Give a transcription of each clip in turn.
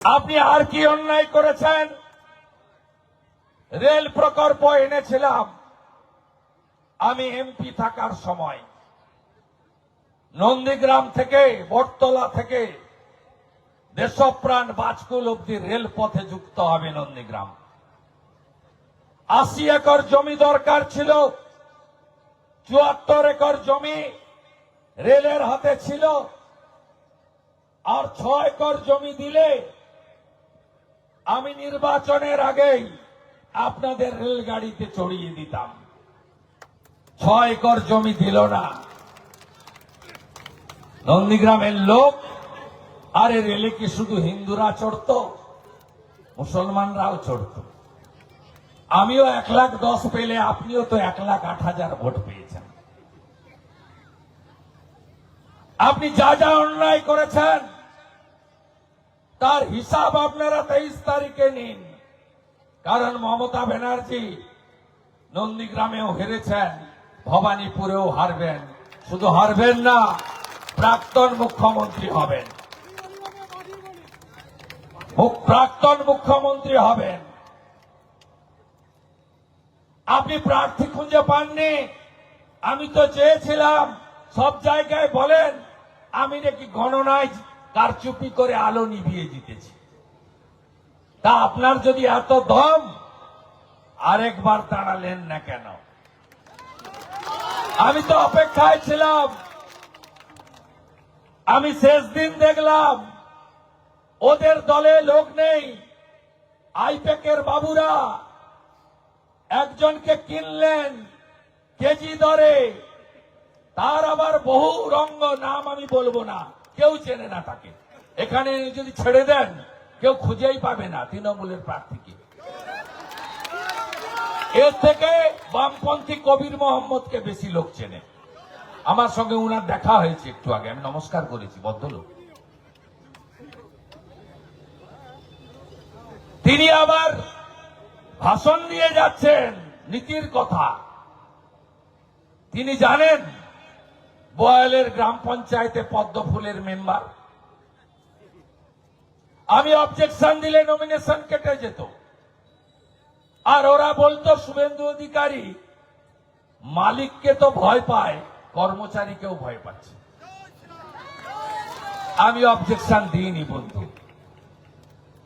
আপনি আর কি অন্যায় করেছেন? রেল প্রকল্প এনেছিলাম আমি এমপি থাকার সময়। নন্দীগ্রাম থেকে বটতলা থেকে দেশপ্রাণ বাজকুল অব্দি রেলপথে যুক্ত হবে নন্দীগ্রাম। 80 একর জমি দরকার ছিল, 74 একর জমি রেলের হাতে ছিল, আর 6 একর জমি দিলে আমি নির্বাচনের আগেই আপনাদের রেলগাড়িতে চড়িয়ে দিতাম। 6 একর জমি দিল না নন্দীগ্রামের লোক। আরে রেলে কি শুধু হিন্দুরা চড়তো? মুসলমানরাও চড়তো। আমিও 1,10,000 পেলে আপনিও তো 1,08,000 ভোট পেয়েছেন। আপনি যা যা অন্যায় করেছেন তার হিসাব আপনারা 23 তারিখে নিন। কারণ মমতা ব্যানার্জি নন্দীগ্রামেও হেরেছেন, ভবানীপুরেও হারবেন। শুধু হারবেন না, প্রাক্তন মুখ্যমন্ত্রী হবেন। প্রাক্তন মুখ্যমন্ত্রী হবেন। আপনি প্রার্থী খুঁজে পাননি। আমি তো চেয়েছিলাম সব জায়গায় বলেন আমি নাকি গণনায় কারচুপি করে আলো নিভিয়ে জিতেছি। তা আপনার যদি এত দম, আরেকবার দাঁড়ালেন না কেন? আমি তো অপেক্ষায় ছিলাম। আমি শেষ দিন দেখলাম ওদের দলে লোক নেই। আইপ্যাকের বাবুরা একজনকে কিনলেন কেজি দরে, তার আবার বহু রঙ্গ, নাম আমি বলবো না, কেউ চেনে না তাকে। এখানে যদি ছেড়ে দেন কেউ খুঁজেই পাবে না তৃণমূলের প্রার্থীকে। এর থেকে বামপন্থী কবির মোহাম্মদকে বেশি লোক চেনে। আমার সঙ্গে উনার দেখা হয়েছে একটু আগে, আমি নমস্কার করেছি, ভদ্রলোক। তিনি আবার ভাষণ দিয়ে যাচ্ছেন নীতির কথা। তিনি জানেন বয়ালের গ্রাম পঞ্চায়েতে পদ্মফুলের মেম্বার। আমি অবজেকশন দিলে নমিনেশন কেটে যেত। আর ওরা বলতো শুভেন্দু অধিকারী মালিককে তো ভয় পায়, কর্মচারীকেও ভয় পাচ্ছে। আমি অবজেকশন দিইনি বন্ধু।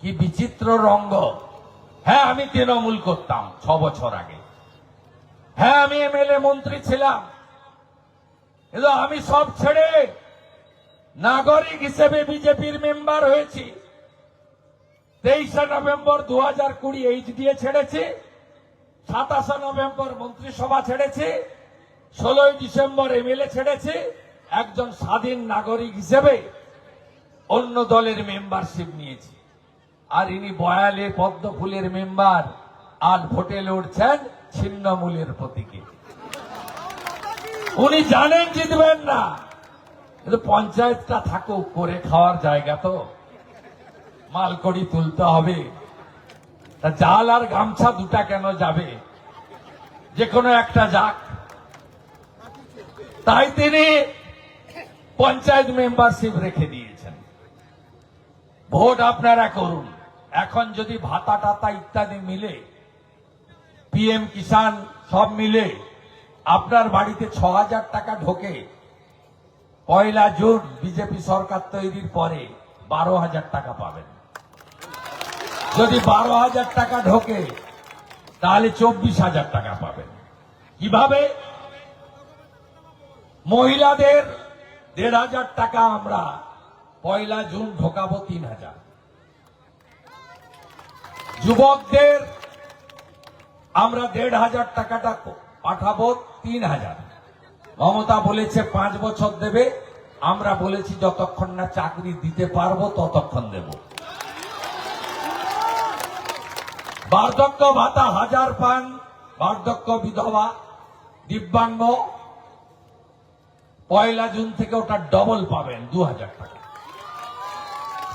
কি বিচিত্র রঙ্গ। হ্যাঁ, আমি তৃণমূল করতাম 6 বছর আগে। হ্যাঁ, আমি এমএলএ মন্ত্রী ছিলাম। কিন্তু আমি সব ছেড়ে নাগরিক হিসেবে বিজেপির মেম্বার হয়েছি। 23 নভেম্বর 2020 এইচডিএ ছেড়েছি, 27 নভেম্বর মন্ত্রিসভা ছেড়েছি, 16 ডিসেম্বর এমএলএ ছেড়েছি। একজন স্বাধীন নাগরিক হিসেবে অন্য দলের মেম্বারশিপ নিয়েছি। আর ইনি বয়ালে পদ্মফুলের মেম্বার, আর ভোটে লড়ছেন ছিন্নমূলের প্রতীকে। উনি জানেন জিতবেন না, কিন্তু পঞ্চায়েতটা থাকুক, করে খাওয়ার জায়গা তো, মালকড়ি তুলতে হবে। তা জাল আর গামছা দুটা কেন যাবে? যে কোনো একটা যাক। তাই তিনি পঞ্চায়েত মেম্বারশিপ রেখে দিয়েছেন। ভোট আপনারা করুন। এখন যদি ভাতা টাতা ইত্যাদি মিলে, পিএম কিষাণ সব মিলে আপনার বাড়িতে 6,000 টাকা ঢোকে, 1 জুন বিজেপি সরকার তৈরির পরে 12,000 টাকা পাবেন। যদি 12,000 টাকা ঢোকে তাহলে 24,000 টাকা পাবেন। কিভাবে? মহিলাদের 1,500 টাকা আমরা 1 জুন ঢোকাবো 3,000। যুবকদের আমরা 1,500 টাকাটা পাঠাবো 3,000। মমতা বলেছে 5 বছর দেবে, আমরা বলেছি যতক্ষণ না চাকরি দিতে পারবো ততক্ষণ দেব। বার্ধক্য ভাতা 1,000 পান, বার্ধক্য বিধবা দিব্যাঙ্গ 1 জুন থেকে ওটা ডবল পাবেন, 2,000 টাকা।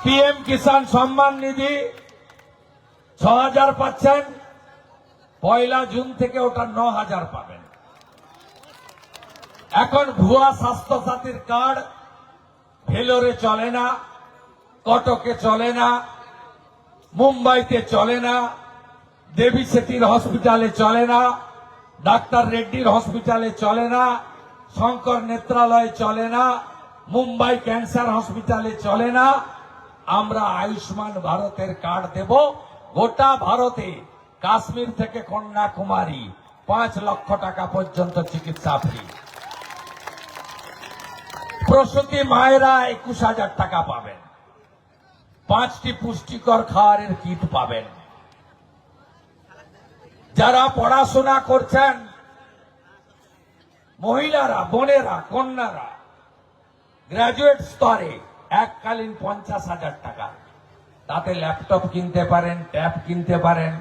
পিএম কিষাণ সম্মান নিধি 6,000 পাচ্ছেন, 1 জুন থেকে ওটা 9,000 পাবেন। এখন ভুয়া স্বাস্থ্য সাথীর কার্ড ভেলোরে চলে না, কটকে চলে না, মুম্বাইতে চলে না, দেবী সেটির হসপিটালে চলে না, ডাক্তার রেড্ডির হসপিটালে চলে না, শঙ্কর নেত্রালয়ে চলে না, মুম্বাই ক্যান্সার হসপিটালে চলে না। আমরা আয়ুষ্মান ভারতের কার্ড দেব গোটা ভারতে, কাশ্মীর থেকে কন্যাকুমারী 5 লক্ষ টাকা পর্যন্ত চিকিৎসা ফ্রি। প্রসূতি মায়েরা 21,000 টাকা পাবেন, 5টি পুষ্টিকর খাবারের কিট পাবেন। যারা পড়াশোনা করছেন মহিলারা, বোনেরা, কন্যারা, গ্রাজুয়েট স্তরে এককালীন 50,000 টাকা, তাতে ল্যাপটপ কিনতে পারেন, ট্যাব কিনতে পারেন,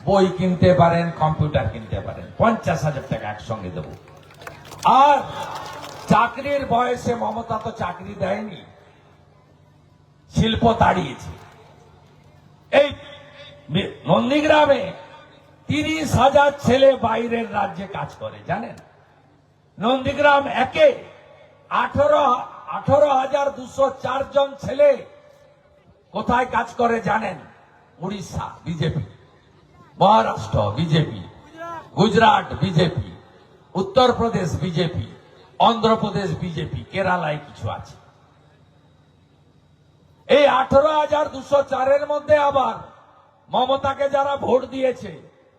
বই কিনতে পারেন, কম্পিউটার কিনতে পারেন। 50,000 টাকা একসঙ্গে দেব। আর চাকরির বয়সে মমতা তো চাকরি দেয়নি, শিল্প তাড়িয়েছে। এই নন্দীগ্রামে 30,000 ছেলে বাইরের রাজ্যে কাজ করে, জানেন? নন্দীগ্রাম একে 18,204 জন ছেলে কোথায় কাজ করে জানেন? Orissa BJP, Maharashtra BJP, Gujarat BJP, Uttar Pradesh BJP, Andhra Pradesh BJP, কেরালায় কিছু আছে। এই 18,204-এর মধ্যে আবার মমতাকে যারা ভোট দিয়েছে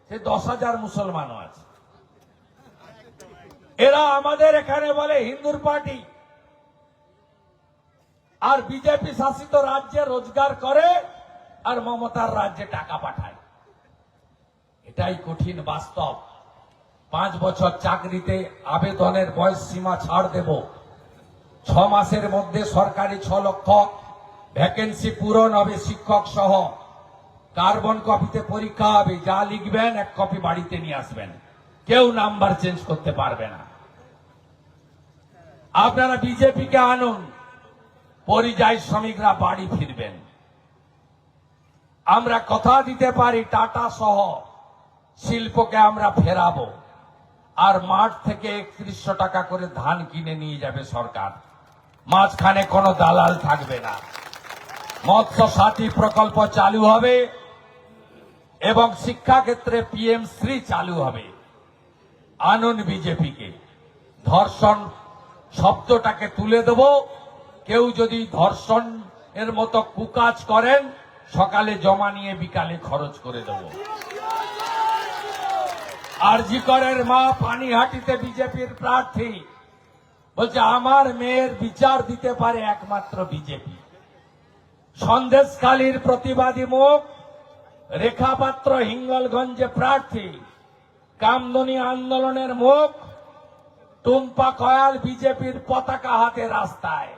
সে 10,000 মুসলমানও আছে। এরা আমাদের এখানে বলে হিন্দুর পার্টি, আর বিজেপি শাসিত রাজ্যে রোজগার করে আর মমতার রাজ্যে টাকা পাঠায়। এটাই কঠিন বাস্তব। 5 বছর চাকরিতে আবেদনের বয়স সীমা ছাড় দেব। 6 মাসের মধ্যে সরকারি 6 লক্ষ ভ্যাকেন্সি পূরণ হবে, শিক্ষক সহ। কার্বন কপিতে পরীক্ষা হবে, যা লিখবেন 1 কপি বাড়িতে নিয়ে আসবেন, কেউ নাম্বার চেঞ্জ করতে পারবে না। আপনারা বিজেপিকে আনুন, পরিযায়ী শ্রমিকরা বাড়ি ফিরবেন। আমরা কথা দিতে পারি টাটা সহ শিল্পকে আমরা ফেরাবো, আর মাঠ থেকে 3100 টাকা করে ধান কিনে নিয়ে যাবে সরকার। মাঝখানে কোনো দালাল থাকবে না। মৎস্য সাথী প্রকল্প চালু হবে এবং শিক্ষা ক্ষেত্রে PM শ্রী চালু হবে। আনুন বিজেপিকে। ধর্ষণ শব্দটাকে তুলে দেব। কেউ যদি ধর্ষণ এর মতো কুকাজ করেন, সকালে জমা নিয়ে বিকালে খরচ করে দেব। আরজি করের মা পানিহাটিতে বিজেপির প্রার্থী বলছে আমার মেয়ের বিচার দিতে পারে একমাত্র বিজেপি। সন্দেশখালীর প্রতিবাদী মুখ রেখা পাত্র হিঙ্গলগঞ্জে প্রার্থী। কামদুনি আন্দোলনের মুখ টুম্পা কয়াল বিজেপির পতাকা হাতে রাস্তায়।